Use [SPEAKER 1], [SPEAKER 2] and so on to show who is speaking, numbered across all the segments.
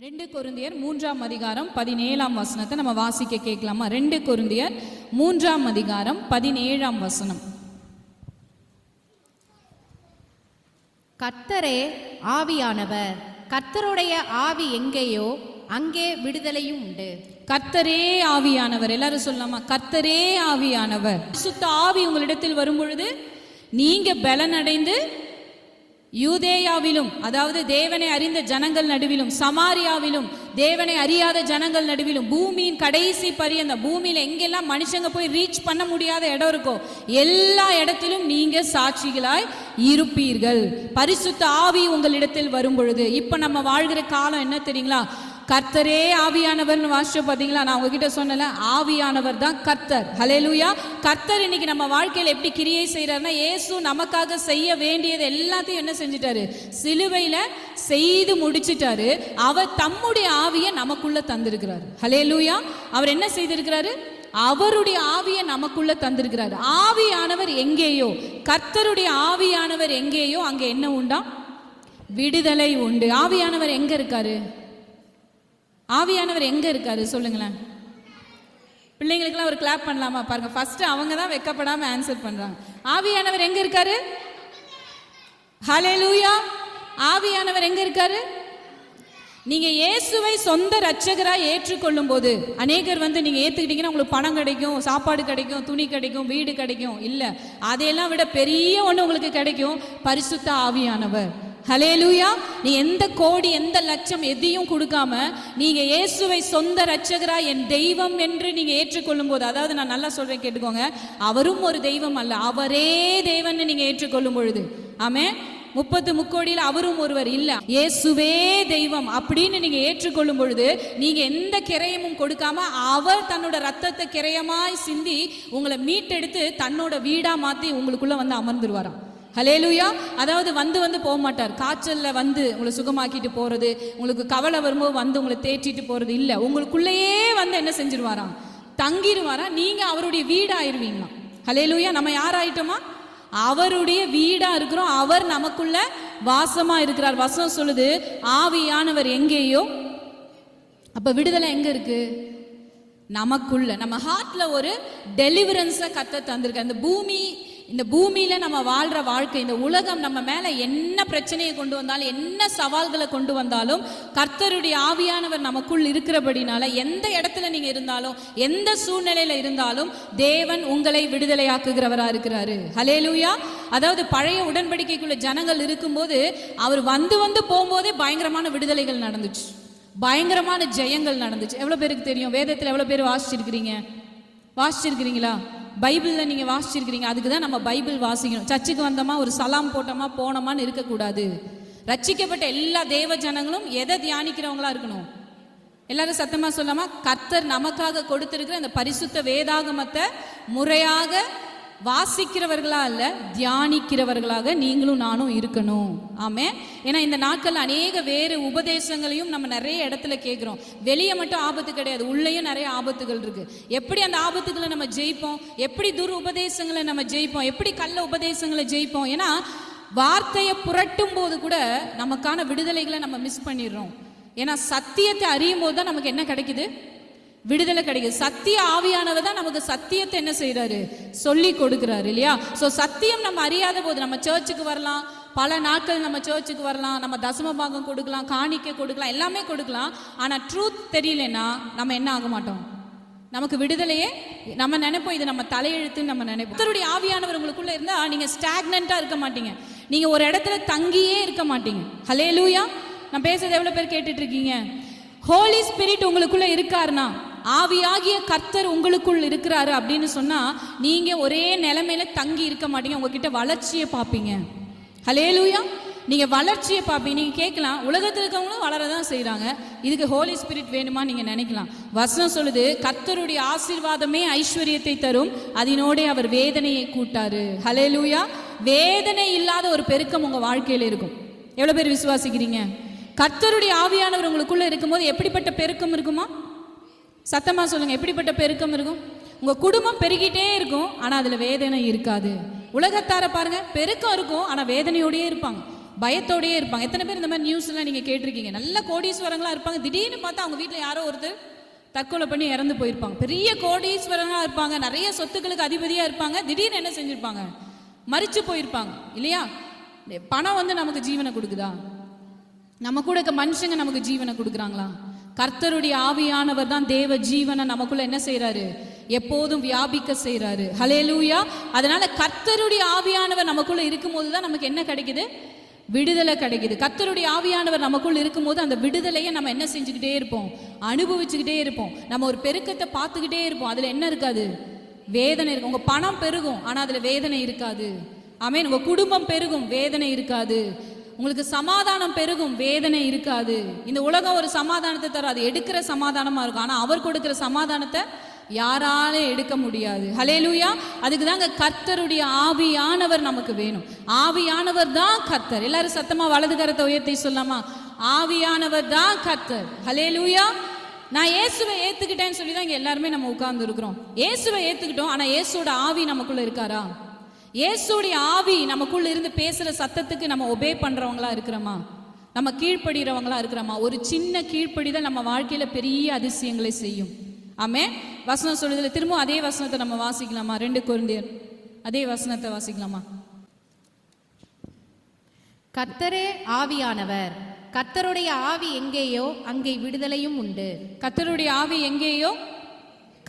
[SPEAKER 1] 2 கொரிந்தியர் 3ஆம் அதிகாரம் 17ஆம் வசனத்தை நம்ம வாசிக்க கேட்கலாமா? 2 கொரிந்தியர் 3ஆம் அதிகாரம் 17ஆம் வசனம்.
[SPEAKER 2] கர்த்தரே ஆவியானவர், கர்த்தருடைய ஆவி எங்கேயோ அங்கே விடுதலையும் உண்டு.
[SPEAKER 1] கர்த்தரே ஆவியானவர், எல்லாரும் சொல்லலாமா? கர்த்தரே ஆவியானவர். சுத்த ஆவி உங்களிடத்தில் வரும் பொழுது நீங்க பலனடைந்து யூதேயாவிலும், அதாவது தேவனை அறிந்த ஜனங்கள் நடுவிலும், சமாரியாவிலும் தேவனை அறியாத ஜனங்கள் நடுவிலும், பூமியின் கடைசி பரியந்த, பூமியில எங்கெல்லாம் மனுஷங்க போய் ரீச் பண்ண முடியாத இடம் இருக்கோ எல்லா இடத்திலும் நீங்க சாட்சிகளாய் இருப்பீர்கள். பரிசுத்த ஆவி உங்களிடத்தில் வரும் பொழுது. இப்ப நம்ம வாழ்கிற காலம் என்ன தெரியுங்களா? கர்த்தரே ஆவியானவர் வாசிச்சோம் பாத்தீங்களா? நான் உங்ககிட்ட சொன்னல, ஆவியானவர் தான் கர்த்தர். ஹல்லேலூயா. கர்த்தர் இன்னைக்கு நம்ம வாழ்க்கையில எப்படி கிரியை செய்யறாருன்னா, இயேசு நமக்காக செய்ய வேண்டியது எல்லாத்தையும் என்ன செஞ்சிட்டாரு? சிலுவையில செய்து முடிச்சிட்டாரு. அவர் தம்முடைய ஆவியை நமக்குள்ள தந்திருக்கிறாரு. ஹல்லேலூயா. அவர் என்ன செய்திருக்கிறாரு? அவருடைய ஆவியை நமக்குள்ள தந்திருக்கிறாரு. ஆவியானவர் எங்கேயோ, கர்த்தருடைய ஆவியானவர் எங்கேயோ அங்க என்ன உண்டா? விடுதலை உண்டு. ஆவியானவர் எங்க இருக்காரு? ஆவியானவர் எங்க இருக்காரு சொல்லுங்களேன். பிள்ளைங்களுக்கெல்லாம் ஒரு கிளாப் பண்ணலாமா? பாருங்க, ஃபர்ஸ்ட் அவங்க தான் வெக்கப்படாம ஆன்சர் பண்றாங்க. ஆவியானவர் எங்க இருக்காரு? ஹல்லேலூயா. ஆவியானவர் எங்க இருக்காரு? நீங்க இயேசுவை சொந்த இரட்சகராய் ஏற்றுக்கொள்ளும் போது, அநேகர் நீங்க ஏத்துக்கிட்டீங்கன்னா உங்களுக்கு பணம் கிடைக்கும், சாப்பாடு கிடைக்கும், துணி கிடைக்கும், வீடு கிடைக்கும். இல்ல, அதையெல்லாம் விட பெரிய ஒண்ணு உங்களுக்கு கிடைக்கும், பரிசுத்த ஆவியானவர். ஹல்லேலூயா. நீ எந்த கோடி எந்த லட்சம் எதையும் கொடுக்காம நீங்க இயேசுவை சொந்த இரட்சகரா என் தெய்வம் என்று நீங்க ஏற்றுக்கொள்ளும் போது, அதாவது நான் நல்லா சொல்றேன் கேட்டுக்கோங்க, அவரும் ஒரு தெய்வம் அல்ல, அவரே தேவன் நீங்க ஏற்றுக்கொள்ளும் பொழுது, ஆமென், 30 முக்கோடியில் அவரும் ஒருவர் இல்ல, இயேசுவே தெய்வம் அப்படின்னு நீங்க ஏற்றுக்கொள்ளும் பொழுது, நீங்க எந்த கிரயமும் கொடுக்காம அவர் தன்னோட ரத்தத்தை கிரயமாய் சிந்தி உங்களை மீட்டெடுத்து தன்னோட வீடா மாத்தி உங்களுக்குள்ள அமர்ந்துருவாராம். ஹல்லேலூயா. அதாவது வந்து போக மாட்டார். காய்ச்சல்ல உங்களை சுகமாக்கிட்டு போறது, உங்களுக்கு கவலை வரும்போது உங்களை தேற்றிட்டு போறது இல்ல, உங்களுக்குள்ளேயே என்ன செஞ்சிருவாராம்? தங்கிடுவாராம். நீங்க அவருடைய வீடா ஆயிருவீங்களா? ஹல்லேலூயா. நம்ம யார் ஆயிட்டோமா? அவருடைய வீடா இருக்கிறோம். அவர் நமக்குள்ள வாசமா இருக்கிறார். வசனம் சொல்லுது, ஆவியானவர் எங்கேயோ. அப்ப விடுதலை எங்க இருக்கு? நமக்குள்ள. நம்ம ஹார்ட்ல ஒரு டெலிவரன்ஸை கர்த்தர் தந்திருக்க. இந்த பூமியில நம்ம வாழ்ற வாழ்க்கை, இந்த உலகம் நம்ம மேல என்ன பிரச்சனையை கொண்டு வந்தாலும், என்ன சவால்களை கொண்டு வந்தாலும், கர்த்தருடைய ஆவியானவர் நமக்குள் இருக்கிறபடினால எந்த இடத்துல நீங்க இருந்தாலும், எந்த சூழ்நிலையில இருந்தாலும் தேவன் உங்களை விடுதலையாக்குகிறவரா இருக்கிறாரு. ஹல்லேலூயா. அதாவது பழைய உடன்படிக்கைக்குள்ள ஜனங்கள் இருக்கும்போது அவர் வந்து போகும்போதே பயங்கரமான விடுதலைகள் நடந்துச்சு, பயங்கரமான ஜெயங்கள் நடந்துச்சு. எவ்வளவு பேருக்கு தெரியும்? வேதத்துல எவ்வளவு பேர் வாசிச்சிருக்கிறீங்களா? பைபிளில் நீங்கள் வாசிச்சிருக்கிறீங்க. அதுக்கு தான் நம்ம பைபிள் வாசிக்கணும். சர்ச்சுக்கு வந்தோமா, ஒரு சலாம் போட்டோமா, போனோமான்னு இருக்கக்கூடாது. ரட்சிக்கப்பட்ட எல்லா தேவ ஜனங்களும் எதை தியானிக்கிறவங்களா இருக்கணும்? எல்லாரும் சத்தமா சொல்லாமா? கர்த்தர் நமக்காக கொடுத்திருக்கிற அந்த பரிசுத்த வேதாகமத்தை முறையாக வாசிக்கிறவர்களா அல்ல, தியானிக்கிறவர்களாக நீங்களும் நானும் இருக்கணும். ஆமென். ஏன்னா இந்த நாட்கள் அநேக வேறு உபதேசங்களையும் நம்ம நிறைய இடத்துல கேட்கிறோம். வெளியே மட்டும் ஆபத்து கிடையாது, உள்ளேயும் நிறைய ஆபத்துகள் இருக்கு. எப்படி அந்த ஆபத்துகளை நம்ம ஜெயிப்போம்? எப்படி துர் உபதேசங்களை நம்ம ஜெயிப்போம்? எப்படி கள்ள உபதேசங்களை ஜெயிப்போம்? ஏன்னா வார்த்தையை புரட்டும் போது கூட நமக்கான விடுதலைகளை நம்ம மிஸ் பண்ணிடுறோம். ஏன்னா சத்தியத்தை அறியும் போது தான் நமக்கு என்ன கிடைக்குது? விடுதலை கிடைக்குது. சத்திய ஆவியானவர் தான் நமக்கு சத்தியத்தை என்ன செய்யறாரு? சொல்லி கொடுக்கிறாரு இல்லையா? சோ சத்தியம் நம்ம அறியாத போது நம்ம சர்ச்சுக்கு வரலாம், பல நாட்கள் நம்ம சர்ச்சுக்கு வரலாம், நம்ம தசம பாகம் கொடுக்கலாம், காணிக்கை கொடுக்கலாம், எல்லாமே கொடுக்கலாம். ஆனா ட்ரூத் தெரியலன்னா நம்ம என்ன ஆக மாட்டோம்? நமக்கு விடுதலையே நம்ம நினைப்போம், இது நம்ம தலையெழுத்துன்னு நம்ம நினைப்போம். கர்த்தருடைய ஆவியானவர் உங்களுக்குள்ள இருந்தா நீங்க ஸ்டாக்னண்டா இருக்க மாட்டீங்க, நீங்க ஒரு இடத்துல தங்கியே இருக்க மாட்டீங்க. ஹல்லேலூயா. நான் பேசுறது எவ்வளவு பேர் கேட்டுட்டு இருக்கீங்க? ஹோலி ஸ்பிரிட் உங்களுக்குள்ள இருக்காருன்னா, ஆவியாகிய கர்த்தர் உங்களுக்குள் இருக்கிறாரு அப்படின்னு சொன்னா, நீங்க ஒரே நிலைமையில தங்கி இருக்க மாட்டீங்க, உங்ககிட்ட வளர்ச்சியை பார்ப்பீங்க. ஹல்லேலூயா. நீங்க வளர்ச்சியை பார்ப்பீங்க. நீங்க கேட்கலாம், உலகத்தில் இருக்கவங்களும் வளரதான் செய்யறாங்க, இதுக்கு ஹோலி ஸ்பிரிட் வேணுமா நீங்க நினைக்கலாம். வசனம் சொல்லுது, கர்த்தருடைய ஆசீர்வாதமே ஐஸ்வர்யத்தை தரும், அதனோட அவர் வேதனையை கூட்டாரு. ஹல்லேலூயா. வேதனை இல்லாத ஒரு பெருக்கம் உங்க வாழ்க்கையில இருக்கும். எவ்வளவு பேர் விசுவாசிக்கிறீங்க? கர்த்தருடைய ஆவியானவர் உங்களுக்குள்ள இருக்கும்போது எப்படிப்பட்ட பெருக்கம் இருக்குமா? சத்தமா சொல்லுங்க, எப்படிப்பட்ட பெருக்கம் இருக்கும்? உங்க குடும்பம் பெருகிட்டே இருக்கும், ஆனா அதுல வேதனை இருக்காது. உலகத்தார பாருங்க, பெருக்கம் இருக்கும் ஆனா வேதனையோடயே இருப்பாங்க. பயத்தோடயே இருப்பாங்க. எத்தனை பேர் இந்த மாதிரி நியூஸ்லாம் நீங்கள் கேட்டிருக்கீங்க? நல்ல கோடீஸ்வரங்களாக இருப்பாங்க, திடீர்னு பார்த்தா அவங்க வீட்டில் யாரோ ஒருத்தர் தற்கொலை பண்ணி இறந்து போயிருப்பாங்க. பெரிய கோடீஸ்வரங்களாக இருப்பாங்க, நிறைய சொத்துக்களுக்கு அதிபதியாக இருப்பாங்க, திடீர்னு என்ன செஞ்சுருப்பாங்க? மரிச்சு போயிருப்பாங்க இல்லையா? பணம் வந்து நமக்கு ஜீவனை கொடுக்குதா? நம்ம கூட இருக்க மனுஷங்க நமக்கு ஜீவனை கொடுக்குறாங்களா? கர்த்தருடைய ஆவியானவர் தான் தேவ ஜீவனை நமக்குள்ள என்ன செய்யறாரு? எப்போதும் வியாபிக்க செய்யறாரு. ஹல்லேலூயா. அதனால கர்த்தருடைய ஆவியானவர் நமக்குள்ள இருக்கும்போது தான் நமக்கு என்ன கிடைக்குது? விடுதலை கிடைக்குது. கர்த்தருடைய ஆவியானவர் நமக்குள்ள இருக்கும்போது அந்த விடுதலையை நம்ம என்ன செஞ்சுக்கிட்டே இருப்போம்? அனுபவிச்சுக்கிட்டே இருப்போம். நம்ம ஒரு பெருக்கத்தை பார்த்துக்கிட்டே இருப்போம். அதுல என்ன இருக்காது? வேதனை இருக்கும். உங்க பணம் பெருகும், ஆனா அதுல வேதனை இருக்காது. ஆமென். உங்க குடும்பம் பெருகும், வேதனை இருக்காது. உங்களுக்கு சமாதானம் பெருகும், வேதனை இருக்காது. இந்த உலகம் ஒரு சமாதானத்தை தரும், அது எடுக்கிற சமாதானமா இருக்கும். ஆனா அவர் கொடுக்கிற சமாதானத்தை யாராலே எடுக்க முடியாது. ஹல்லேலூயா. அதுக்கு தாங்க கர்த்தருடைய ஆவியானவர் நமக்கு வேணும். ஆவியானவர் தான் கர்த்தர். எல்லாரும் சத்தமா வலது கரத்தை உயர்த்தி சொல்லாமா? ஆவியானவர் தான் கர்த்தர். ஹல்லேலூயா. நான் இயேசுவை ஏத்துக்கிட்டேன்னு சொல்லி தான் இங்க எல்லாருமே நம்ம உட்கார்ந்து இருக்கிறோம். இயேசுவை ஏத்துக்கிட்டோம், ஆனா இயேசுவோட ஆவி நமக்குள்ள இருக்காரா? இயேசுடைய ஆவி நமக்குள்ள இருந்து பேசுற சத்தத்துக்கு நம்ம ஒபே பண்றவங்களா இருக்கிறோமா? நம்ம கீழ்ப்படுகிறவங்களா இருக்கிறோமா? ஒரு சின்ன கீழ்ப்படிதான் நம்ம வாழ்க்கையில பெரிய அதிசயங்களை செய்யும். ஆமென். வசனம் சொல்லுதுல, திரும்ப அதே வசனத்தை நம்ம வாசிக்கலாமா? 2 கொரிந்தியர் அதே வசனத்தை வாசிக்கலாமா?
[SPEAKER 2] கர்த்தரே ஆவியானவர், கர்த்தருடைய ஆவி எங்கேயோ அங்கே விடுதலையும் உண்டு.
[SPEAKER 1] கர்த்தருடைய ஆவி எங்கேயோ,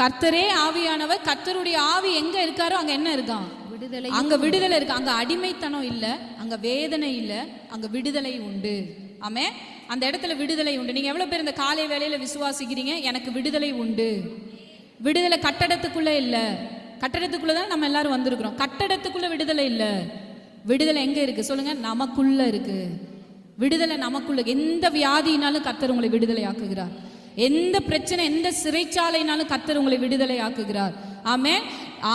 [SPEAKER 1] கர்த்தரே ஆவியானவர். கர்த்தருடைய ஆவி எங்க இருக்காரோ அங்க என்ன இருக்கான்?
[SPEAKER 2] விடுதலை.
[SPEAKER 1] அங்க விடுதலை இருக்கு. அங்க அடிமைத்தனம் இல்ல, அங்க வேதனை இல்ல, அங்க விடுதலை உண்டு. ஆமே. அந்த இடத்துல விடுதலை உண்டு. நீங்க எவ்வளவு பேர் இந்த காலை வேளையில விசுவாசிக்கிறீங்க? எனக்கு விடுதலை உண்டு. விடுதலை கட்டடத்துக்குள்ள இல்ல. கட்டடத்துக்குள்ளதான் நம்ம எல்லாரும் வந்திருக்கிறோம். கட்டடத்துக்குள்ள விடுதலை இல்ல. விடுதலை எங்க இருக்கு சொல்லுங்க? நமக்குள்ள இருக்கு. விடுதலை நமக்குள்ள. எந்த வியாதினாலும் கர்த்தர் உங்களை விடுதலை ஆக்குகிறார். எந்த பிரச்சனை, எந்த சிறைச்சாலைனாலும் கர்த்தர் உங்களை விடுதலை ஆக்குகிறார். ஆமென்.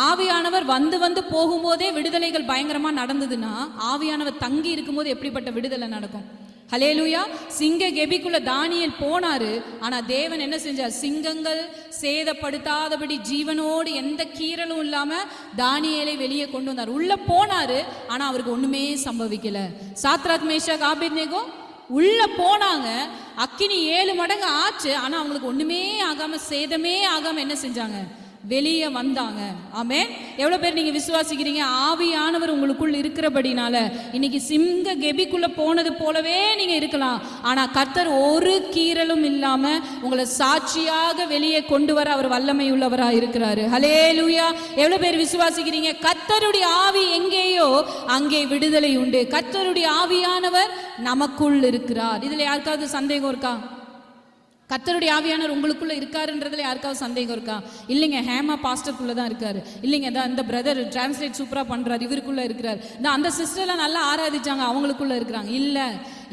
[SPEAKER 1] ஆவியானவர் வந்து வந்து போகும்போதே விடுதலைகள் பயங்கரமா நடந்ததுன்னா, ஆவியானவர் தங்கி இருக்கும்போது எப்படிப்பட்ட விடுதலை நடக்கும்? ஹல்லேலூயா. சிங்க கெபிக்குள்ள தானியேல் போனாரு, ஆனா தேவன் என்ன செஞ்சார்? சிங்கங்கள் சேதப்படுத்தாதபடி ஜீவனோடு எந்த கீறலும் இல்லாம தானியேலை வெளியே கொண்டு வந்தார். உள்ள போனாரு, ஆனா அவருக்கு ஒண்ணுமே சம்பவிக்கல. சாத்ராக் மேஷாக் ஆபேத்நேகோ உள்ள போனாங்க, அக்கினி 7 மடங்கு ஆச்சு, ஆனா அவங்களுக்கு ஒண்ணுமே ஆகாம, சேதமே ஆகாம என்ன செஞ்சாங்க? வெளியே வந்தாங்க. ஆமென். எவ்வளவு பேர் நீங்க விசுவாசிக்கிறீங்க? ஆவியானவர் உங்களுக்குள் இருக்கிறபடினால இன்னைக்கு சிங்க கெபிக்குள்ள போனது போலவே நீங்க இருக்கலாம், ஆனா கர்த்தர் ஒரு கீறலும் இல்லாம உங்களை சாட்சியாக வெளியே கொண்டு வர அவர் வல்லமை உள்ளவரா இருக்கிறாரு. ஹல்லேலூயா. எவ்வளவு பேர் விசுவாசிக்கிறீங்க? கர்த்தருடைய ஆவி எங்கேயோ அங்கே விடுதலை உண்டு. கர்த்தருடைய ஆவியானவர் நமக்குள் இருக்கிறார். இதுல யாருக்காவது சந்தேகம் இருக்கா? கர்த்தருடைய ஆவியானவர் உங்களுக்குள்ள இருக்காருன்றதுல யாருக்காவது சந்தேகம் இருக்கா? இல்லைங்க, ஹேமா பாஸ்டருக்குள்ள தான் இருக்காரு. இல்லைங்க, இந்த பிரதர் டிரான்ஸ்லேட் சூப்பரா பண்றாரு, இவருக்குள்ள இருக்கிறார். அந்த சிஸ்டர்லாம் நல்லா ஆராதிச்சாங்க, அவங்களுக்குள்ள இருக்கிறாங்க. இல்ல,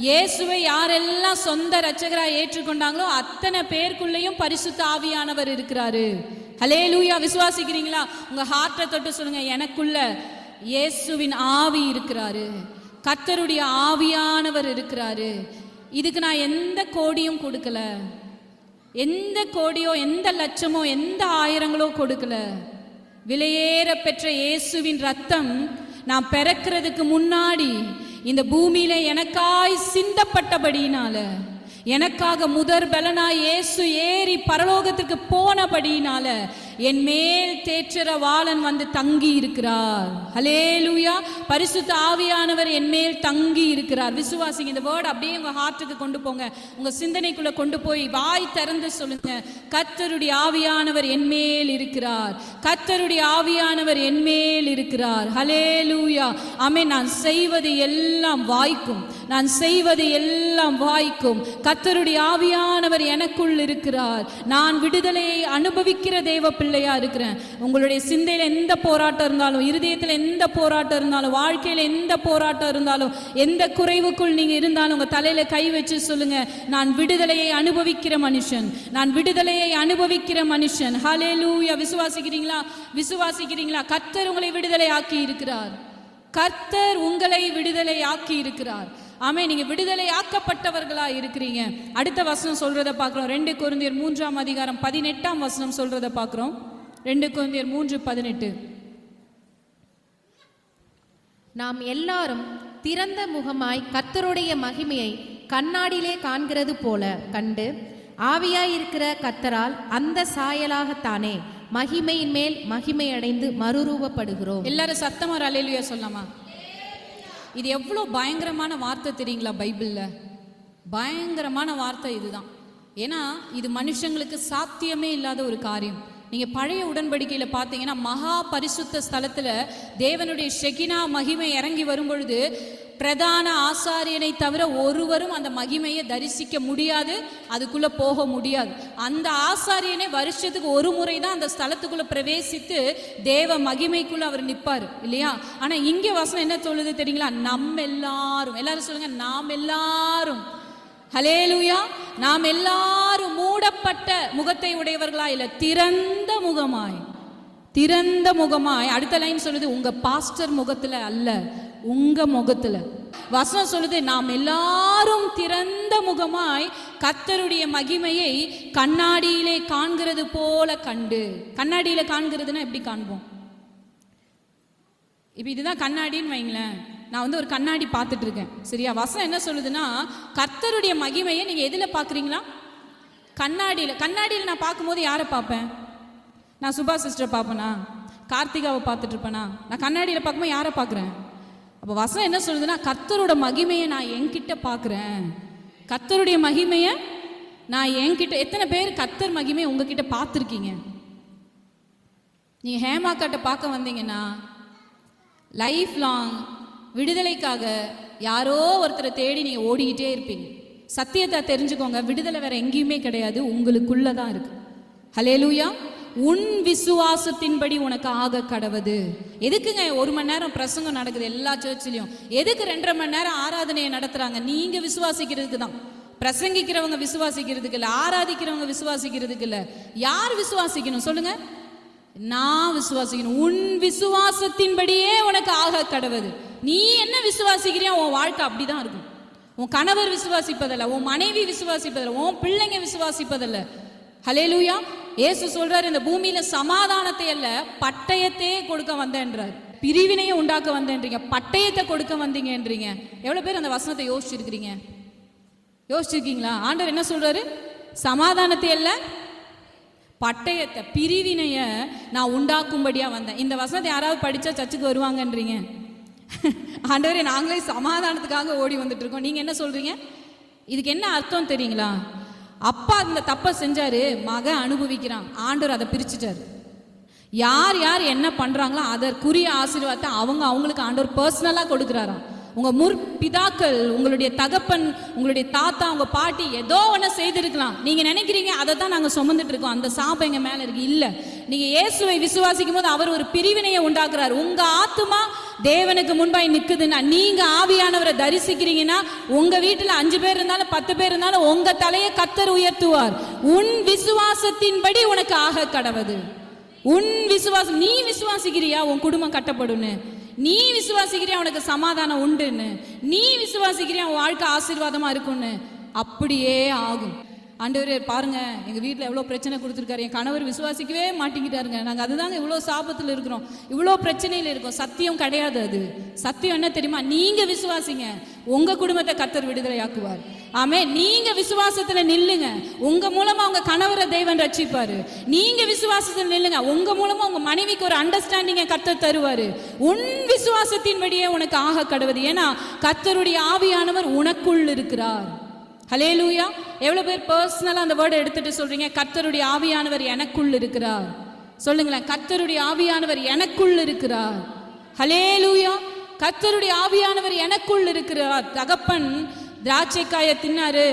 [SPEAKER 1] இயேசுவை யாரெல்லாம் சொந்த இரட்சகரா ஏற்றுக்கொண்டாங்களோ அத்தனை பேருக்குள்ளேயும் பரிசுத்த ஆவியானவர் இருக்கிறாரு. ஹல்லேலூயா. விசுவாசிக்கிறீங்களா? உங்க ஹார்ட்டை தொட்டு சொல்லுங்க, எனக்குள்ள இயேசுவின் ஆவி இருக்கிறாரு, கர்த்தருடைய ஆவியானவர் இருக்கிறாரு. இதுக்கு நான் எந்த கோடியும் கொடுக்கல, எந்த கோடியோ, எந்த லட்சமோ, எந்த ஆயிரங்களோ கொடுக்கல. விலையேற பெற்ற இயேசுவின் ரத்தம் நான் பிறக்கிறதுக்கு முன்னாடி இந்த பூமியில எனக்காய் சிந்தப்பட்டபடியினால, எனக்காக முதற் பலனாய் இயேசு ஏறி பரலோகத்துக்கு போனபடியினால என் மேல் தேற்றற வாளன் வந்து தங்கி இருக்கிறார். ஹல்லேலூயா. பரிசுத்த ஆவியானவர் என் மேல் தங்கி இருக்கிறார். விசுவாசிங்க. இந்த வேர்ட் அப்படியே உங்க ஹார்ட்டுக்கு கொண்டு போங்க, உங்க சிந்தனைக்குள்ள கொண்டு போய் வாய் திறந்து சொல்லுங்க, கர்த்தருடைய ஆவியானவர் என் மேல் இருக்கிறார், கர்த்தருடைய ஆவியானவர் என் மேல் இருக்கிறார். ஹல்லேலூயா. ஆமென். நான் செய்வது எல்லாம் வாய்க்கும், நான் செய்வது எல்லாம் வாய்க்கும். கர்த்தருடைய ஆவியானவர் எனக்குள் இருக்கிறார். நான் விடுதலையை அனுபவிக்கிற தேவ பிள்ளையா இருக்கிறேன். உங்களுடைய சிந்தையில எந்த போராட்டம் இருந்தாலும், இருதயத்தில் எந்த போராட்டம் இருந்தாலும், வாழ்க்கையில எந்த போராட்டம் இருந்தாலும், எந்த குறைவுக்குள் நீங்க இருந்தாலும் உங்க தலையில கை வச்சு சொல்லுங்க, நான் விடுதலையை அனுபவிக்கிற மனுஷன், நான் விடுதலையை அனுபவிக்கிற மனுஷன். ஹல்லேலூயா. விசுவாசிக்கிறீங்களா? விசுவாசிக்கிறீங்களா? கர்த்தர் உங்களை விடுதலை ஆக்கி இருக்கிறார். கர்த்தர் உங்களை விடுதலை ஆக்கி இருக்கிறார். ஆமே. நீங்க விடுதலை ஆக்கப்பட்டவர்களா இருக்கிறீங்க. அடுத்த வசனம் சொல்றத பார்க்கிறோம். 2 கொரிந்தியர் 3ஆம் அதிகாரம் 18ஆம் வசனம் சொல்றத பார்க்கிறோம். 2 கொரிந்தியர் 3:18.
[SPEAKER 2] நாம் எல்லாரும் திறந்த முகமாய் கர்த்தருடைய மகிமையை கண்ணாடியிலே காண்கிறது போல கண்டு, ஆவியாயிருக்கிற கர்த்தரால் அந்த சாயலாகத்தானே மகிமையின் மேல் மகிமை அடைந்து மறுரூபப்படுகிறோம்.
[SPEAKER 1] எல்லாரும் சத்தமா ஒரு அல்லேலூயா சொல்லலாமா? இது எவ்வளோ பயங்கரமான வார்த்தை தெரியுங்களா? பைபிள்ல பயங்கரமான வார்த்தை இதுதான். ஏன்னா இது மனுஷங்களுக்கு சாத்தியமே இல்லாத ஒரு காரியம். நீங்க பழைய உடன்படிக்கையில பார்த்தீங்கன்னா மகா பரிசுத்த ஸ்தலத்துல தேவனுடைய ஷெகினா மகிமை இறங்கி வரும் பொழுது பிரதான ஆசாரியனை தவிர ஒருவரும் அந்த மகிமையை தரிசிக்க முடியாது, அதுக்குள்ள போக முடியாது. அந்த ஆசாரியனை வருஷத்துக்கு ஒரு முறை தான் அந்த ஸ்தலத்துக்குள்ள பிரவேசித்து தேவ மகிமைக்குள்ள அவர் நிற்பார் இல்லையா? ஆனா இங்க வசனம் என்ன சொல்லுது தெரியுங்களா? நம்ம எல்லாரும் சொல்லுங்க, நாம் எல்லாரும், ஹல்லேலூயா, நாம் எல்லாரும் மூடப்பட்ட முகத்தை உடையவர்களா இல்ல, திறந்த முகமாய். அடுத்த லைன் சொல்லுது, உங்க பாஸ்டர் முகத்துல அல்ல, உங்க முகத்துல. வசனம் சொல்லுது, நாம் எல்லாரும் திறந்த முகமாய் கர்த்தருடைய மகிமையை கண்ணாடியிலே காண்கிறது போல கண்டு. கண்ணாடியில காண்கிறதுனா எப்படி காண்போம்? இப்ப இதுதான் கண்ணாடின்னு வைங்களேன். நான் ஒரு கண்ணாடி பார்த்துட்டு இருக்கேன், சரியா? வசனம் என்ன சொல்லுதுன்னா, கர்த்தருடைய மகிமையை நீங்க எதுல பாக்குறீங்களா? கண்ணாடியில நான் பார்க்கும்போது யாரை பார்ப்பேன்? நான் சுபா சிஸ்டர் பார்ப்பேனா? கார்த்திகாவை பார்த்துட்டு இருப்பேனா? நான் கண்ணாடியில பார்க்கும்போது யாரை பார்க்குறேன்? அப்போ வசனம் என்ன சொல்லுதுன்னா, கர்த்தரோட மகிமையை நான் என்கிட்ட பார்க்குறேன். கர்த்தருடைய மகிமையை நான் என்கிட்ட. எத்தனை பேர் கர்த்தர் மகிமையை உங்ககிட்ட பார்த்துருக்கீங்க? நீங்க ஹேமாக்காட்ட பார்க்க வந்தீங்கன்னா லைஃப் லாங் விடுதலைக்காக யாரோ ஒருத்தரை தேடி நீங்க ஓடிக்கிட்டே இருப்பீங்க. சத்தியத்தை தெரிஞ்சுக்கோங்க, விடுதலை வேற எங்கேயுமே கிடையாது, உங்களுக்குள்ளதான் இருக்கு. ஹல்லேலூயா. உன் விசுவாசத்தின்படி உனக்கு ஆக கடவது. எதுக்குங்க 1 மணி நேரம் பிரசங்கம் நடக்குது எல்லா சர்ச்சிலையும்? எதுக்கு 2.5 மணி நேரம் ஆராதனையை நடத்துறாங்க? நீங்க விசுவாசிக்கிறதுக்கு தான். பிரசங்கிக்கிறவங்க விசுவாசிக்கிறதுக்கு இல்லை, ஆராதிக்கிறவங்க விசுவாசிக்கிறதுக்கு இல்லை. யார் விசுவாசிக்கணும் சொல்லுங்க? நான் விசுவாசிக்கணும். உன் விசுவாசத்தின்படியே உனக்கு ஆக கடவது. நீ என்ன விசுவாசிக்கிறியா உன் வாழ்க்கை அப்படிதான் இருக்கும். உன் கணவர் விசுவாசிப்பதில்லை, உன் மனைவி விசுவாசிப்பதில்லை, உன் பிள்ளைங்க விசுவாசிப்பதில்லை. ஹல்லேலூயா. இயேசு சொல்றாரு, இந்த பூமியில சமாதானத்தை அல்ல பட்டயத்தையே கொடுக்க வந்தேன்றார். பிரிவினையை உண்டாக்க வந்தேன்றீங்க, பட்டயத்தை கொடுக்க வந்தீங்கன்றீங்க. எவ்வளவு பேர் அந்த வசனத்தை யோசிச்சிருக்கீங்களா? ஆண்டவர் என்ன சொல்றாரு? சமாதானத்தை அல்ல பட்டயத்தை, பிரிவினைய நான் உண்டாக்கும்படியா வந்தேன். இந்த வசனத்தை யாராவது படிச்சா சர்ச்சுக்கு வருவாங்கன்றீங்க. ஆண்டவரே, நாங்களே சமாதானத்துக்காக ஓடி வந்துட்டு இருக்கோம், நீங்க என்ன சொல்றீங்க? இதுக்கு என்ன அர்த்தம் தெரியுங்களா? அப்பா இந்த தப்பை செஞ்சாரு, மகன் அனுபவிக்கிறான், ஆண்டவர் அதை பிரிச்சுட்டாரு. யார் யார் என்ன பண்றாங்களோ அதற்குரிய ஆசீர்வாதத்தை அவங்களுக்கு ஆண்டவர் பர்சனலா கொடுக்குறாராம். உங்க முற்பிதாக்கள், உங்களுடைய தகப்பன், உங்களுடைய தாத்தா, உங்க பாட்டி ஏதோ ஒன்று செய்திருக்கலாம். நீங்க நினைக்கிறீங்க அதை தான் நாங்கள் சுமந்துட்டு இருக்கோம், அந்த சாபம் எங்க மேல இருக்கு. இல்ல, நீங்க இயேசுவை விசுவாசிக்கும் போது அவர் ஒரு பிரிவினையை உண்டாக்குறாரு. உங்க ஆத்துமா தேவனுக்கு முன்பாய் நிக்குதுன்னா, நீங்க ஆவியானவரை தரிசிக்கிறீங்கன்னா, உங்க வீட்டுல 5 பேர் இருந்தாலும் 10 பேர் இருந்தாலும் உங்க தலையை கர்த்தர் உயர்த்துவார். உன் விசுவாசத்தின்படி உனக்கு ஆக கடவது. உன் விசுவாசம். நீ விசுவாசிக்கிறியா உன் குடும்பம் கட்டப்படும்னு? நீ விசுவாசிக்கிறியா உனக்கு சமாதானம் உண்டுன்னு? நீ விசுவாசிக்கிறியா உன் வாழ்க்கை ஆசீர்வாதமா இருக்கும்னு? அப்படியே ஆகும். ஆண்டவரே பாருங்க, எங்க வீட்டில் எவ்வளோ பிரச்சனை கொடுத்துருக்காரு, என் கணவர் விசுவாசிக்கவே மாட்டேங்கிட்டாருங்க, நாங்கள் அதுதாங்க இவ்வளோ சாபத்தில் இருக்கிறோம், இவ்வளோ பிரச்சனையில் இருக்கோம். சத்தியம் கிடையாது அது. சத்தியம் என்ன தெரியுமா? நீங்க விசுவாசிங்க, உங்க குடும்பத்தை கர்த்தர் விடுதலையாக்குவார். ஆமே. நீங்க விசுவாசத்துல நில்லுங்க, உங்க மூலமா உங்க கணவரை தேவன் ரட்சிப்பாரு. நீங்க விசுவாசத்துல நில்லுங்க, உங்க மூலமா உங்க மனைவிக்கு ஒரு அண்டர்ஸ்டாண்டிங்கை கர்த்தர் தருவாரு. உன் விசுவாசத்தின்படியே உனக்கு ஆக கடவுது. ஏன்னா கர்த்தருடைய ஆவியானவர் உனக்குள் இருக்கிறார். ஹல்லேலூயா. எவ்வளவு பேர் பர்சனலா அந்த வேர்டை எடுத்துட்டு சொல்றீங்க, கர்த்தருடைய ஆவியானவர் எனக்குள் இருக்கிறார்? சொல்லுங்களேன், கர்த்தருடைய ஆவியானவர் எனக்குள் இருக்கிறார். ஹல்லேலூயா. கர்த்தருடைய ஆவியானவர் எனக்குள் இருக்கிறார். தகப்பன் திராட்சைக்காய தின்னாரு,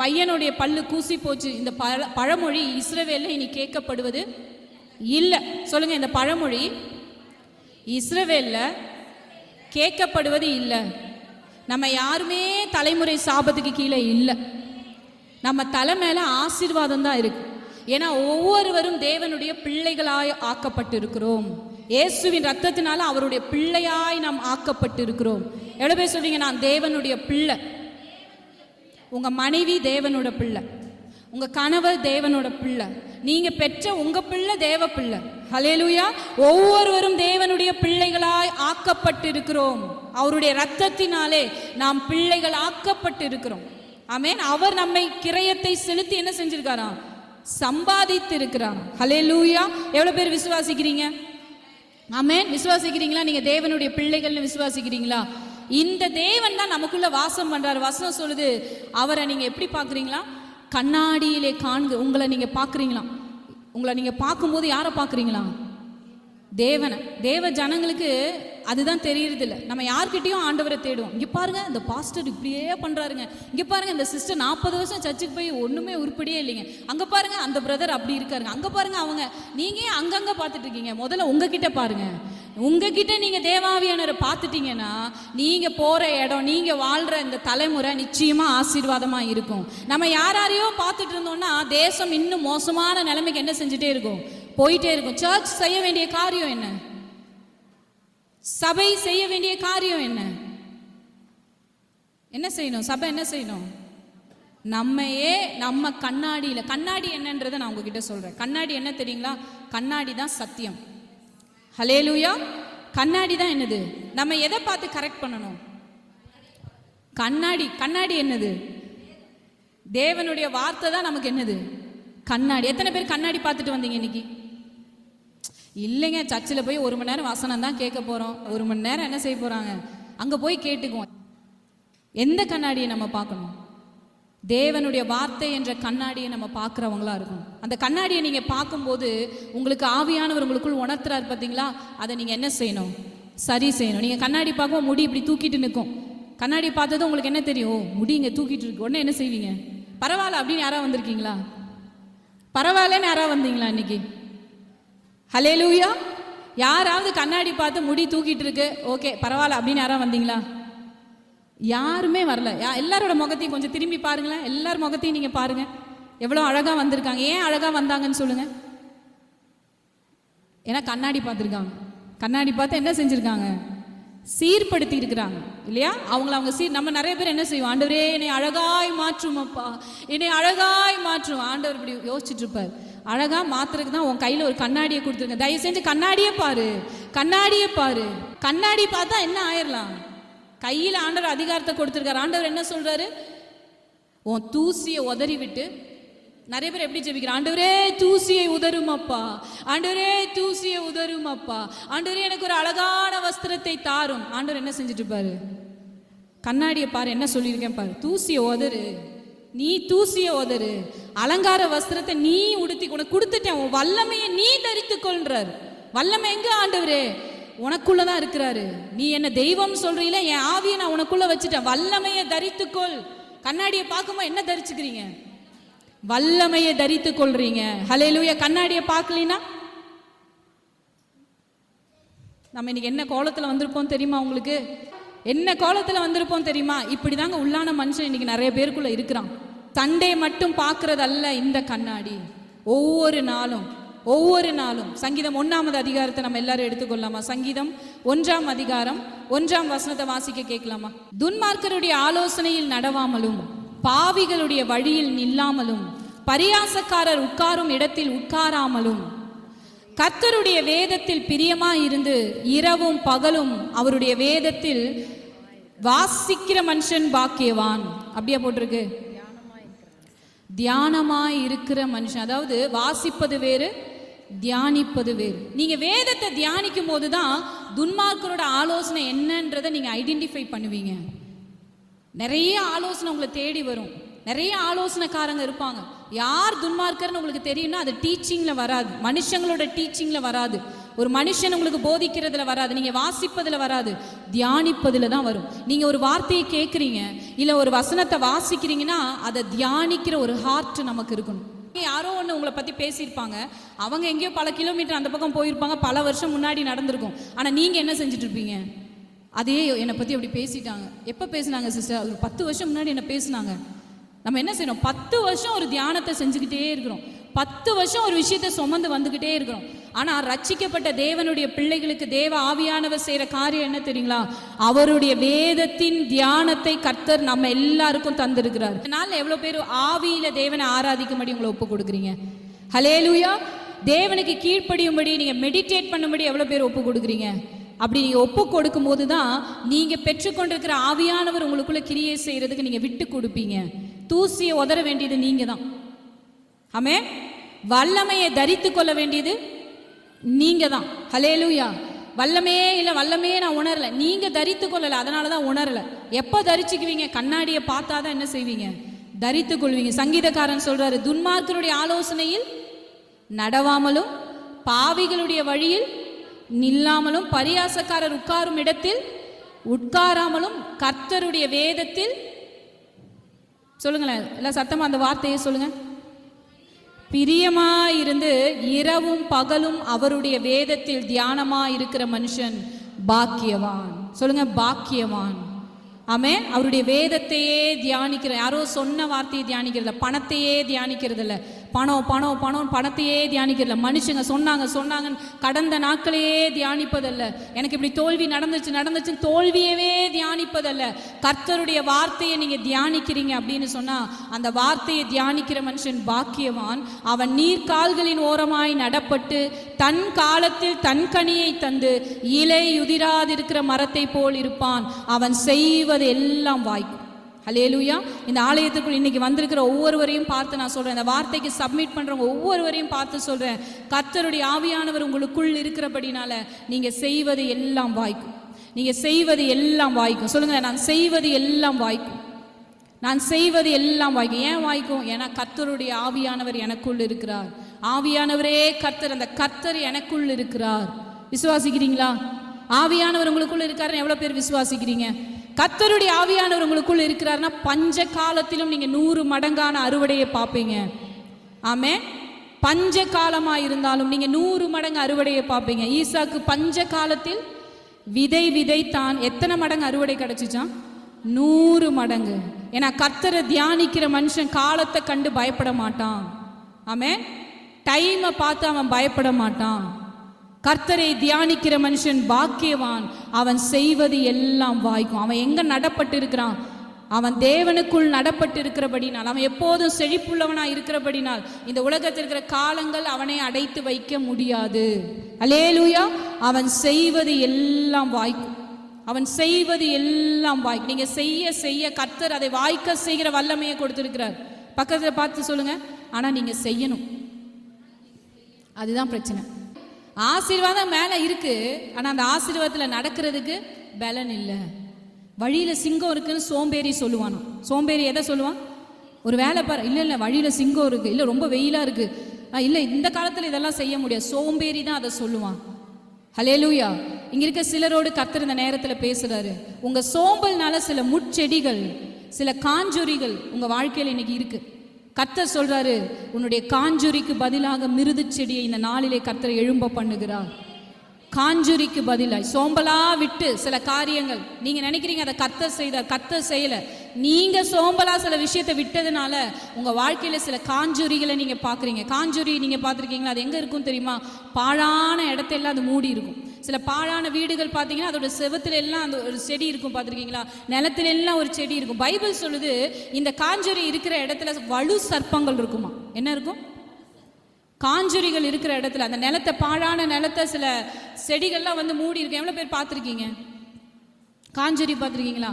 [SPEAKER 1] பையனுடைய பல்லு கூசி போச்சு. இந்த பழமொழி இஸ்ரவேல்ல இனி கேட்கப்படுவது இல்லை. சொல்லுங்க, இந்த பழமொழி இஸ்ரவேல்ல கேட்கப்படுவது இல்லை. நம்ம யாருமே தலைமுறை சாபத்துக்கு கீழே இல்லை. நம்ம தலை மேல ஆசீர்வாதம் தான் இருக்கு. ஏன்னா ஒவ்வொருவரும் தேவனுடைய பிள்ளைகளாய் ஆக்கப்பட்டிருக்கிறோம். இயேசுவின் ரத்தத்தினால அவருடைய பிள்ளையாய் நாம் ஆக்கப்பட்டிருக்கிறோம். எவ்வளவு பேர் சொல்றீங்க நான் தேவனுடைய பிள்ளை? உங்க மனைவி தேவனோட பிள்ளை, உங்க கணவர் தேவனோட பிள்ளை, நீங்க பெற்ற உங்க பிள்ளை தேவ பிள்ளை. ஹல்லேலூயா. ஒவ்வொருவரும் தேவனுடைய பிள்ளைகளாய் ஆக்கப்பட்டிருக்கிறோம். அவருடைய இரத்தத்தினாலே நாம் பிள்ளைகள் ஆக்கப்பட்டு இருக்கிறோம். ஆமென். அவர் நம்மை கிரயத்தை செலுத்தி என்ன செஞ்சிருக்காராம்? சம்பாதித்து இருக்கிறார். ஹல்லேலூயா. எவ்வளவு பேர் விசுவாசிக்கிறீங்க? ஆமென். விசுவாசிக்கிறீங்களா? நீங்க தேவனுடைய பிள்ளைகள்னு விசுவாசிக்கிறீங்களா? இந்த தேவன் தான் நமக்குள்ள வாசம் பண்றாரு. வசனம் சொல்லுது, அவரை நீங்க எப்படி பாக்குறீங்களா? கண்ணாடியிலே காண்க. உங்களை நீங்க பாக்குறீங்களா? உங்களை நீங்க பார்க்கும்போது யாரை பாக்குறீங்களா? தேவனை. தேவ ஜனங்களுக்கு அதுதான் தெரியறது இல்லை. நம்ம யார்கிட்டயும் ஆண்டவரை தேடுவோம். இங்க பாருங்க இந்த பாஸ்டர் இப்படியே பண்றாருங்க, இங்க பாருங்க இந்த சிஸ்டர் 40 வருஷம் சர்ச்சுக்கு போய் ஒண்ணுமே உருப்படியே இல்லைங்க, அங்க பாருங்க அந்த பிரதர் அப்படி இருக்காருங்க, அங்க பாருங்க அவங்க. நீங்க அங்கங்க பார்த்துட்டு இருக்கீங்க. முதல்ல உங்ககிட்ட பாருங்க. உங்ககிட்ட நீங்க தேவாவியானவரை பார்த்துட்டீங்கன்னா நீங்க போற இடம், நீங்க வாழ்ற இந்த தலைமுறை நிச்சயமா ஆசீர்வாதமா இருக்கும். நம்ம யாரையோ பார்த்துட்டு இருந்தோம்னா தேசம் இன்னும் மோசமான நிலைமைக்கு என்ன செஞ்சுட்டே இருக்கும்? போயிட்டே இருக்கும். சர்ச் செய்ய வேண்டிய காரியம் என்ன? சபை செய்ய வேண்டிய காரியம் என்ன? என்ன செய்யணும்? சபை என்ன செய்யணும்? நம்மையே நம்ம கண்ணாடியில, கண்ணாடி என்னன்றதை நான் உங்ககிட்ட சொல்றேன். கண்ணாடி என்ன தெரியுங்களா? கண்ணாடி தான் சத்தியம். ஹல்லேலூயா. கண்ணாடி தான் என்னது? நம்ம எதை பார்த்து கரெக்ட் பண்ணணும்? கண்ணாடி. கண்ணாடி என்னது? தேவனுடைய வார்த்தை தான் நமக்கு என்னது? கண்ணாடி. எத்தனை பேர் கண்ணாடி பார்த்துட்டு வந்தீங்க இன்னைக்கு? இல்லைங்க, சர்ச்சில் போய் 1 மணி நேரம் வசனம் தான் கேட்க போகிறோம். 1 மணி நேரம் என்ன செய்ய போகிறாங்க? அங்கே போய் கேட்டுக்குவோம். எந்த கண்ணாடியை நம்ம பார்க்கணும்? தேவனுடைய வார்த்தை என்ற கண்ணாடியை நம்ம பார்க்குறவங்களா இருக்கணும். அந்த கண்ணாடியை நீங்கள் பார்க்கும்போது உங்களுக்கு ஆவியானவர் உங்களுக்குள் உணர்த்துறாரு பார்த்தீங்களா? அதை நீங்கள் என்ன செய்யணும்? சரி செய்யணும். நீங்கள் கண்ணாடி பார்க்கவும் முடி இப்படி தூக்கிட்டு நிற்கும். கண்ணாடி பார்த்ததும் உங்களுக்கு என்ன தெரியும்? முடி இங்கே தூக்கிட்டு இருக்கு. உடனே என்ன செய்வீங்க? பரவாயில்ல அப்படின்னு யாராவது வந்திருக்கீங்களா? பரவாயில்லன்னு யாராவது வந்தீங்களா இன்னைக்கு? ஹல்லேலூயா. யாராவது கண்ணாடி பார்த்து முடி தூக்கிட்டு இருக்கு, ஓகே பரவாயில்ல அப்படின்னு யாராவது வந்தீங்களா? யாருமே வரல. எல்லாரோட முகத்தையும் கொஞ்சம் திரும்பி பாருங்களேன். எல்லார் முகத்தையும் நீங்க பாருங்க, எவ்வளோ அழகா வந்திருக்காங்க. ஏன் அழகா வந்தாங்கன்னு சொல்லுங்க. ஏன்னா கண்ணாடி பார்த்துருக்காங்க. கண்ணாடி பார்த்து என்ன செஞ்சிருக்காங்க? சீர்படுத்தி இருக்கிறாங்க இல்லையா? அவங்க நம்ம நிறைய பேர் என்ன செய்வோம்? ஆண்டவரே என்னை அழகாய் மாற்றும் அப்பா, என்னை அழகாய் மாற்றும். ஆண்டவர் இப்படி யோசிச்சுட்டு இருப்பார். அழகா மாத்துறதுக்கு தான் உன் கையில ஒரு கண்ணாடியை கொடுத்துருங்க. தயவு செஞ்சு கண்ணாடியே பாரு, கண்ணாடியே பாரு. கண்ணாடி பார்த்தா என்ன ஆயிரலாம்? கையில் ஆண்டவர் அதிகாரத்தை கொடுத்துருக்காரு. ஆண்டவர் என்ன சொல்றாரு? உன் தூசியை உதறி விட்டு. நிறைய பேர் எப்படி ஜெபிக்கிறாங்க? ஆண்டவரே தூசியை உதரும் அப்பா, ஆண்டவரே தூசியை உதரும் அப்பா, ஆண்டவரே எனக்கு ஒரு அழகான வஸ்திரத்தை தாரும். ஆண்டவர் என்ன செஞ்சுட்டு இருப்பாரு? கண்ணாடியை பாரு, என்ன சொல்லியிருக்கேன் பாரு. தூசியை உதறு, நீ தூசியை உதறு, அலங்கார வஸ்திரத்தை நீ உடுத்தி கொடுத்துட்டேன், உன் வல்லமையை நீ தரித்து கொள்றாரு. வல்லமை எங்க? ஆண்டவரே உனக்குள்ளதான் இருக்கிறாரு. நீ என்ன தெய்வம் சொல்றீல, என் ஆவியை நான் உனக்குள்ள வச்சுட்டேன். வல்லமையை தரித்துக்கொள். கண்ணாடியை பார்க்கும்போது என்ன தரிச்சுக்கிறீங்க? வல்லமையை தரித்து கொள்றீங்க. ஹல்லேலூயா. கண்ணாடியை பார்க்கலனா நம்ம இன்னைக்கு என்ன கோலத்துல வந்திருப்போம் தெரியுமா? உங்களுக்கு என்ன கோலத்துல வந்திருப்போம் தெரியுமா? இப்படிதாங்க உள்ளான மனுஷன் இன்னைக்கு நிறைய பேருக்குள்ள இருக்கிறான். சண்டே மட்டும் பார்க்கறது அல்ல இந்த கண்ணாடி. ஒவ்வொரு நாளும் சங்கீதம் 1ஆம் அதிகாரத்தை நம்ம எல்லாரும் எடுத்துக்கொள்ளலாமா? சங்கீதம் 1ஆம் அதிகாரம் 1ஆம் வசனத்தை வாசிக்க கேட்கலாமா? துன்மார்க்கருடைய ஆலோசனையில் நடவாமலும், பாவிகளுடைய வழியில் நில்லாமலும், பரியாசக்காரர் உட்காரும் இடத்தில் உட்காராமலும், கர்த்தருடைய வேதத்தில் பிரியமாயிருந்து இரவும் பகலும் அவருடைய வேதத்தில் வாசிக்கிற மனுஷன் பாக்கியவான். அப்படியே போட்டிருக்கு. தியானமாய் இருக்கிற மனுஷன். அதாவது வாசிப்பது வேறு, தியானிப்பது வேறு. நீங்க வேதத்தை தியானிக்கும் போதுதான் துன்மார்க்கரோட ஆலோசனை என்னன்றதை நீங்க ஐடென்டிஃபை பண்ணுவீங்க. நிறைய ஆலோசனை உங்களை தேடி வரும். நிறைய ஆலோசனைக்காரங்க இருப்பாங்க. யார் துன்மார்க்கர்னு உங்களுக்கு தெரியும்னா அது டீச்சிங்ல வராது, மனுஷங்களோட டீச்சிங்ல வராது, ஒரு மனுஷன் உங்களுக்கு போதிக்கிறதுல வராது, நீங்க வாசிப்பதுல வராது, தியானிப்பதுல தான் வரும். நீங்க ஒரு வார்த்தையை கேட்குறீங்க, இல்ல ஒரு வசனத்தை வாசிக்கிறீங்கன்னா அதை தியானிக்கிற ஒரு ஹார்ட் நமக்கு இருக்கணும். யாரோ ஒன்று உங்களை பற்றி பேசியிருப்பாங்க, அவங்க எங்கேயோ பல கிலோமீட்டர் அந்த பக்கம் போயிருப்பாங்க, பல வருஷம் முன்னாடி நடந்திருக்கும். ஆனால் நீங்கள் என்ன செஞ்சுட்டு இருப்பீங்க? அதே என்னை பற்றி அப்படி பேசிட்டாங்க. எப்போ பேசினாங்க சிஸ்டர்? ஒரு 10 வருஷம் முன்னாடி என்ன பேசினாங்க. நம்ம என்ன செய்யணும்? 10 வருஷம் ஒரு தியானத்தை செஞ்சுக்கிட்டே இருக்கிறோம், 10 வருஷம் ஒரு விஷயத்தை சுமந்து வந்துக்கிட்டே இருக்கிறோம். ஆனால் ரட்சிக்கப்பட்ட தேவனுடைய பிள்ளைகளுக்கு தேவ ஆவியானவர் செய்கிற காரியம் என்ன தெரியுங்களா? அவருடைய வேதத்தின் தியானத்தை கர்த்தர் நம்ம எல்லாருக்கும் தந்திருக்கிறார். இதனால எவ்வளோ பேர் ஆவியில தேவனை ஆராதிக்கும்படி உங்களை ஒப்பு கொடுக்குறீங்க? ஹல்லேலூயா. தேவனுக்கு கீழ்ப்படியும்படி, நீங்கள் மெடிடேட் பண்ணும்படி எவ்வளோ பேர் ஒப்பு கொடுக்குறீங்க? அப்படி நீங்கள் ஒப்பு கொடுக்கும் போது தான் நீங்கள் பெற்றுக்கொண்டிருக்கிற ஆவியானவர் உங்களுக்குள்ள கிரியை செய்கிறதுக்கு நீங்கள் விட்டு கொடுப்பீங்க. தூசியை உதற வேண்டியது நீங்கள் தான். ஆமென். வல்லமையை தரித்து கொள்ள வேண்டியது நீங்கள் தான். ஹல்லேலூயா. வல்லமையே இல்லை, வல்லமையே நான் உணரலை, நீங்கள் தரித்து கொள்ளலை, அதனால தான் உணரலை. எப்போ தரிச்சுக்குவீங்க? கண்ணாடியை பார்த்தா தான் என்ன செய்வீங்க? தரித்து கொள்வீங்க. சங்கீதக்காரன் சொல்றாரு, துன்மார்க்கருடைய ஆலோசனையில் நடவாமலும் பாவிகளுடைய வழியில் நில்லாமலும் பரியாசக்காரர் உட்காரும் இடத்தில் உட்காராமலும் கர்த்தருடைய வேதத்தில், சொல்லுங்களேன் எல்லாம் சத்தமா அந்த வார்த்தையை சொல்லுங்க, பிரியமாயிருந்து இரவும் பகலும் அவருடைய வேதத்தில் தியானமாயிருக்கிற மனுஷன் பாக்கியவான். சொல்லுங்க, பாக்கியவான். ஆமென். அவருடைய வேதத்தையே தியானிக்கிற, யாரோ சொன்ன வார்த்தையை தியானிக்கிறதில்ல, பணத்தையே தியானிக்கிறதில்ல, பணம் பணம் பணம் பணத்தையே தியானிக்கிறதில்ல, மனுஷங்க சொன்னாங்கன்னு கடந்த நாட்களையே தியானிப்பதல்ல, எனக்கு இப்படி தோல்வி நடந்துச்சு தோல்வியவே தியானிப்பதல்ல. கர்த்தருடைய வார்த்தையை நீங்க தியானிக்கிறீங்க அப்படின்னு சொன்னா அந்த வார்த்தையை தியானிக்கிற மனுஷன் பாக்கியவான். அவன் நீர்க்கால்களின் ஓரமாய் நடப்பட்டு தன் காலத்தில் தன் கனியை தந்து இலை உதிராதிருக்கிற மரத்தை போல் இருப்பான். அவன் செய்வது எல்லாம் வாய்க்கும். ஹல்லேலூயா. இந்த ஆலயத்துக்குள் இன்னைக்கு வந்திருக்கிற ஒவ்வொருவரையும் பார்த்து நான் சொல்றேன், இந்த வார்த்தைக்கு சப்மிட் பண்றவங்க ஒவ்வொருவரையும் பார்த்து சொல்றேன், கர்த்தருடைய ஆவியானவர் உங்களுக்குள் இருக்கிறபடினால நீங்க செய்வது எல்லாம் வாய்க்கும். நீங்க செய்வது எல்லாம் வாய்க்கும். சொல்லுங்க, நான் செய்வது எல்லாம் வாய்க்கும். நான் செய்வது எல்லாம் வாய்க்கும். ஏன் வாய்க்கும்? ஏன்னா கர்த்தருடைய ஆவியானவர் எனக்குள் இருக்கிறார். ஆவியானவரே கர்த்தர், அந்த கர்த்தர் எனக்குள் இருக்கிறார். விசுவாசிக்கிறீங்களா? ஆவியானவர் உங்களுக்குள்ள இருக்காருன்னு எவ்வளவு பேர் விசுவாசிக்கிறீங்க? கர்த்தருடைய ஆவியானவர் உங்களுக்குள்ள இருக்கிறார்னா பஞ்ச காலத்திலும் நீங்க 100 மடங்கான அறுவடையை பார்ப்பீங்க. ஆமென். பஞ்ச காலமா இருந்தாலும் நீங்க 100 மடங்கு அறுவடையை பார்ப்பீங்க. ஈசாக்கு பஞ்ச காலத்தில் விதைத்தான். எத்தனை மடங்கு அறுவடை கிடைச்சிச்சான்? 100 மடங்கு. ஏன்னா கர்த்தரை தியானிக்கிற மனுஷன் காலத்தை கண்டு பயப்பட மாட்டான். ஆமென். டைமை பார்த்து அவன் பயப்பட மாட்டான். கர்த்தரை தியானிக்கிற மனுஷன் பாக்கியவான். அவன் செய்வது எல்லாம் வாய்க்கும். அவன் எங்க நடப்பட்டு இருக்கிறான்? அவன் தேவனுக்குள் நடப்பட்டு இருக்கிறபடினால், அவன் எப்போதும் செழிப்புள்ளவனா இருக்கிறபடினால் இந்த உலகத்தில் இருக்கிற காலங்கள் அவனை அடைத்து வைக்க முடியாது. அல்லேலூயா. அவன் செய்வது எல்லாம் வாய்க்கும். அவன் செய்வது எல்லாம் வாய்க்கும். நீங்க செய்ய செய்ய கர்த்தர் அதை வாய்க்க செய்கிற வல்லமையை கொடுத்திருக்கிறார். பக்கத்துல பார்த்து சொல்லுங்க, ஆனா நீங்க செய்யணும். அதுதான் பிரச்சனை. ஆசீர்வாதம் மேலே இருக்கு, ஆனால் அந்த ஆசீர்வாதத்தில் நடக்கிறதுக்கு பலன் இல்லை. வழியில் சிங்கம் இருக்குன்னு சோம்பேறி சொல்லுவானோ. சோம்பேறி எதை சொல்லுவான்? ஒரு வேலை பாரு, இல்லை வழியில் சிங்கம் இருக்கு, இல்லை ரொம்ப வெயிலாக இருக்கு, இல்லை இந்த காலத்தில் இதெல்லாம் செய்ய முடியாது. சோம்பேறி தான் அதை சொல்லுவான். ஹல்லேலூயா. இங்க இருக்க சிலரோடு கர்த்தர் இந்த நேரத்தில் பேசுறாரு. உங்க சோம்பல்னால சில முட்செடிகள், சில காஞ்சொரிகள் உங்க வாழ்க்கையில் இன்னைக்கு இருக்கு. கர்த்தர் சொல்றாரு, உன்னுடைய காஞ்சுரிக்கு பதிலாக மிருது செடியை இந்த நாளிலே கர்த்தர் எழும்ப பண்ணுகிறார். காஞ்சுரிக்கு பதிலாய் சோம்பலா விட்டு சில காரியங்கள் நீங்க நினைக்கிறீங்க அதை கர்த்தர் செய்தார், கர்த்தர் செய்யல. நீங்க சோம்பலா சில விஷயத்தை விட்டதுனால உங்க வாழ்க்கையில சில காஞ்சுரிகளை நீங்க பாக்குறீங்க. காஞ்சுரி நீங்க பார்த்துருக்கீங்களா? அது எங்க இருக்கும் தெரியுமா? பாழான இடத்தெல்லாம் அது மூடி இருக்கும். சில பாழான வீடுகள் பார்த்தீங்கன்னா அதோட செவத்துல எல்லாம் அந்த ஒரு செடி இருக்கும், பார்த்துருக்கீங்களா? நிலத்துல எல்லாம் ஒரு செடி இருக்கும். பைபிள் சொல்லுது, இந்த காஞ்சுரி இருக்கிற இடத்துல வலு சர்ப்பங்கள் இருக்குமா? என்ன இருக்கும்? காஞ்சுரிகள் இருக்கிற இடத்துல, அந்த நிலத்தை, பாழான நிலத்தை சில செடிகள்லாம் வந்து மூடி இருக்கு. எவ்வளோ பேர் பார்த்துருக்கீங்க? காஞ்சுரி பார்த்துருக்கீங்களா?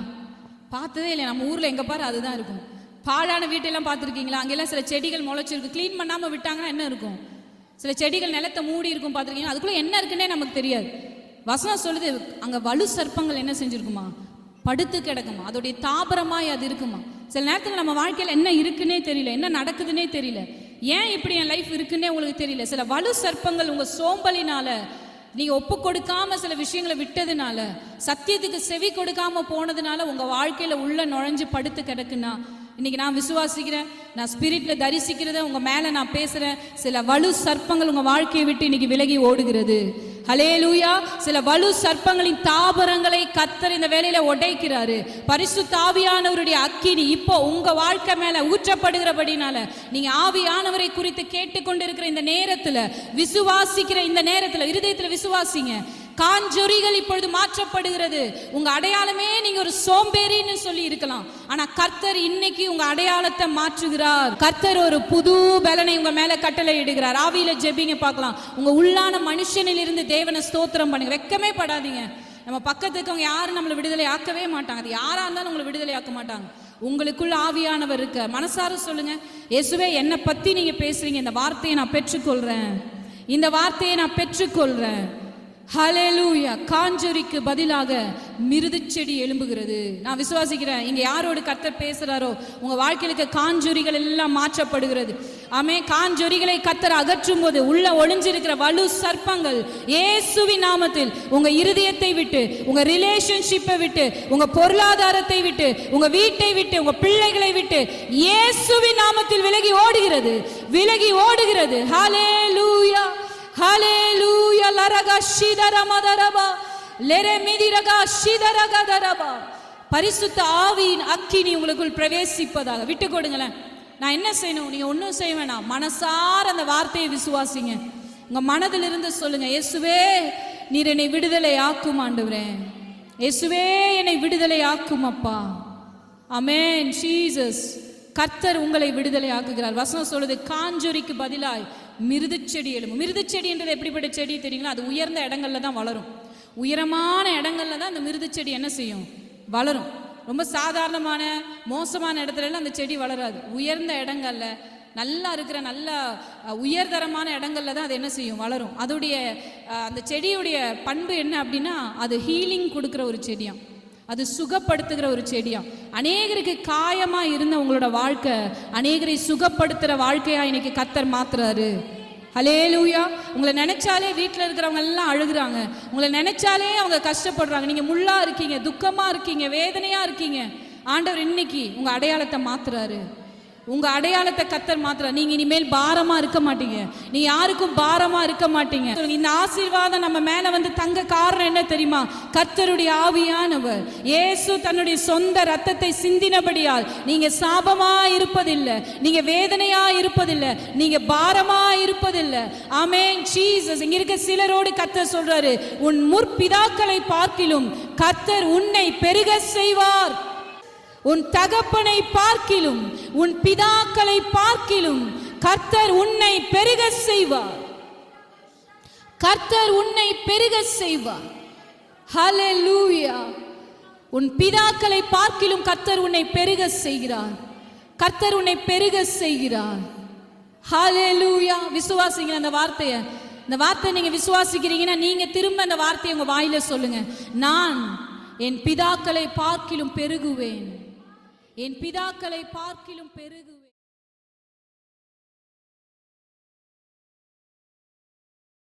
[SPEAKER 1] பார்த்ததே இல்லை. நம்ம ஊரில் எங்கே பாரு அதுதான் இருக்கும். பாழான வீட்டெல்லாம் பார்த்துருக்கீங்களா? அங்கெல்லாம் சில செடிகள் முளைச்சிருக்கு. க்ளீன் பண்ணாமல் விட்டாங்கன்னா என்ன இருக்கும்? சில செடிகள் நிலத்தை மூடி இருக்கும், பார்த்துருக்கீங்களா? அதுக்குள்ளே என்ன இருக்குன்னே நமக்கு தெரியாது. வசனம் சொல்லுது, அங்கே வலு சர்ப்பங்கள் என்ன செஞ்சுருக்குமா? படுத்து கிடக்குமா? அதோடைய தாபரமாய் அது இருக்குமா? சில நேரத்தில் நம்ம வாழ்க்கையில் என்ன இருக்குன்னே தெரியல, என்ன நடக்குதுன்னே தெரியல, ஏன் இப்படி என் லைஃப் இருக்குன்னே உங்களுக்கு தெரியல. சில வலு சர்ப்பங்கள் உங்கள் சோம்பலினால, நீங்கள் ஒப்பு கொடுக்காம சில விஷயங்களை விட்டதுனால, சத்தியத்துக்கு செவி கொடுக்காம போனதுனால உங்கள் வாழ்க்கையில் உள்ள நுழைஞ்சு படுத்து கிடக்குன்னா, இன்னைக்கு நான் விசுவாசிக்கிறேன், நான் ஸ்பிரிட்ல தரிசிக்கிறத உங்க மேல நான் பேசுறேன். சில வலு சர்ப்பங்கள் உங்க வாழ்க்கையை விட்டு இன்னைக்கு விலகி ஓடுகிறது. ஹல்லேலூயா. சில வலு சர்ப்பங்களின் தாபரங்களை கர்த்தர் இந்த வேளையில உடைக்கிறாரு. பரிசுத்த ஆவியானவருடைய அக்கினி இப்போ உங்க வாழ்க்கை மேல ஊற்றப்படுகிறபடினால, நீங்க ஆவியானவரை குறித்து கேட்டுக்கொண்டிருக்கிற இந்த நேரத்துல, விசுவாசிக்கிற இந்த நேரத்துல, இருதயத்துல விசுவாசிங்க. காஞ்சொரிகள் இப்பொழுது மாற்றப்படுகிறது. உங்க அடையாளமே நீங்க ஒரு சோம்பேறின்னு சொல்லி இருக்கலாம், ஆனா கர்த்தர் இன்னைக்கு உங்க அடையாளத்தை மாற்றுகிறார். கர்த்தர் ஒரு புது பலனை உங்க மேல கட்டளை இடுகிறார். ஆவியில ஜெபிங்க பார்க்கலாம். உங்க உள்ளான மனுஷனில் இருந்து தேவனை ஸ்தோத்திரம் பண்ணுங்க. வெட்கமே படாதீங்க. நம்ம பக்கத்துக்கு அவங்க யாரும் நம்மளை விடுதலை ஆக்கவே மாட்டாங்க. அது யாரா இருந்தாலும் உங்களை விடுதலை ஆக்க மாட்டாங்க. உங்களுக்குள்ள ஆவியானவர் இருக்க. மனசார சொல்லுங்க, இயேசுவே என்னை பத்தி நீங்க பேசுறீங்க, இந்த வார்த்தையை நான் பெற்றுக்கொள்றேன், இந்த வார்த்தையை நான் பெற்றுக்கொள்றேன். ஹல்லேலூயா. காஞ்சொரிக்கு பதிலாக மிருது செடி எழும்புகிறது. நான் விசுவாசிக்கிறேன், இங்க யாரோடு கர்த்தர் பேசுறாரோ உங்க வாழ்க்கையில காஞ்சொரிகள் எல்லாம் மாற்றப்படுகிறது. ஆமே. காஞ்சொரிகளை கர்த்தர் அகற்றும் போது உள்ள ஒளிஞ்சிருக்கிற வலு சர்ப்பங்கள் இயேசுவின் நாமத்தில் உங்க இருதயத்தை விட்டு, உங்க ரிலேஷன்ஷிப்பை விட்டு, உங்க பொருளாதாரத்தை விட்டு, உங்க வீட்டை விட்டு, உங்க பிள்ளைகளை விட்டு இயேசுவின் நாமத்தில் விலகி ஓடுகிறது, விலகி ஓடுகிறது. ஹல்லேலூயா, ஹல்லேலூயா. லரகா ஷிதரமதரபா லெரெமிதிரகா ஷிதரகதரபா. பரிசுத்த ஆவியின் அக்கினி உங்களுக்குள் பிரவேசிப்பதாக. விட்டு கொடுங்களேன். நான் என்ன செய்யணும்? நீங்க ஒன்றும் செய்ய வேணாம். மனசார அந்த வார்த்தையை விசுவாசிங்க. உங்க மனதிலிருந்து சொல்லுங்க, இயேசுவே நீர் என்னை விடுதலை ஆக்கும் ஆண்டவரே, இயேசுவே என்னை விடுதலை ஆக்கும் அப்பா. ஆமென். ஜீசஸ். கர்த்தர் உங்களை விடுதலை ஆக்குகிறார். வசனம் சொல்லுது, காஞ்சொரிக்கு பதிலாய் மிருது செடி எழும்பும். மிருது செடின்றது எப்படிப்பட்ட செடி தெரியுங்களா? அது உயர்ந்த இடங்கள்ல தான் வளரும். உயரமான இடங்கள்ல தான் அந்த மிருது செடி என்ன செய்யும்? வளரும். ரொம்ப சாதாரணமான மோசமான இடத்துல எல்லாம் அந்த செடி வளராது. உயர்ந்த இடங்கள்ல, நல்லா இருக்கிற நல்ல உயர்தரமான இடங்கள்ல தான் அது என்ன செய்யும்? வளரும். அதோடைய அந்த செடியுடைய பண்பு என்ன அப்படின்னா, அது ஹீலிங் கொடுக்குற ஒரு செடியாம், அது சுகப்படுத்துகிற ஒரு செடியாம். அநேகருக்கு காயமா இருந்த உங்களோட வாழ்க்கை அநேகரை சுகப்படுத்துற வாழ்க்கையா இன்னைக்கு கர்த்தர் மாத்துறாரு. ஹல்லேலூயா. உங்களை நினைச்சாலே வீட்டில் இருக்கிறவங்க எல்லாம் அழுகுறாங்க, உங்களை நினைச்சாலே அவங்க கஷ்டப்படுறாங்க. நீங்க முள்ளா இருக்கீங்க, துக்கமா இருக்கீங்க, வேதனையா இருக்கீங்க. ஆண்டவர் இன்னைக்கு உங்க அடையாளத்தை மாத்துறாரு. உங்க அடையாளத்தை கர்த்தர் மாத்துறாரு. நீங்க இனிமேல் பாரமா இருக்க மாட்டீங்க, நீ யாருக்கும் பாரமா இருக்க மாட்டீங்க. இந்த ஆசீர்வாதம் நம்ம மேல வந்து தங்க காரணம் என்ன தெரியுமா? கர்த்தருடைய ஆவியானவர். இயேசு தன்னுடைய சொந்த ரத்தத்தை சிந்தினபடியால் நீங்க சாபமா இருப்பதில்லை, நீங்க வேதனையா இருப்பதில்லை, நீங்க பாரமா இருப்பதில்லை. ஆமென். ஜீசஸ். இங்க இருக்க சிலரோடு கர்த்தர் சொல்றாரு, உன் முற்பிதாக்களை பார்க்கிலும் கர்த்தர் உன்னை பெருக செய்வார். உன் தகப்பனை பார்க்கிலும், உன் பிதாக்களை பார்க்கிலும் கர்த்தர் உன்னை பெருக செய்வார். கர்த்தர் உன்னை பெருக செய்வார். ஹல்லேலூயா. உன் பிதாக்களை பார்க்கிலும் கர்த்தர் உன்னை பெருக செய்கிறார். கர்த்தர் உன்னை பெருக செய்கிறார். ஹல்லேலூயா. விசுவாசிங்க அந்த வார்த்தையை. இந்த வார்த்தையை நீங்க விசுவாசிக்கிறீங்கன்னா நீங்க திரும்ப அந்த வார்த்தையை உங்க வாயில சொல்லுங்க. நான் என் பிதாக்களை பார்க்கிலும் பெருகுவேன், என் பிதாக்களை பார்க்கிலும் பெருகுவேன்.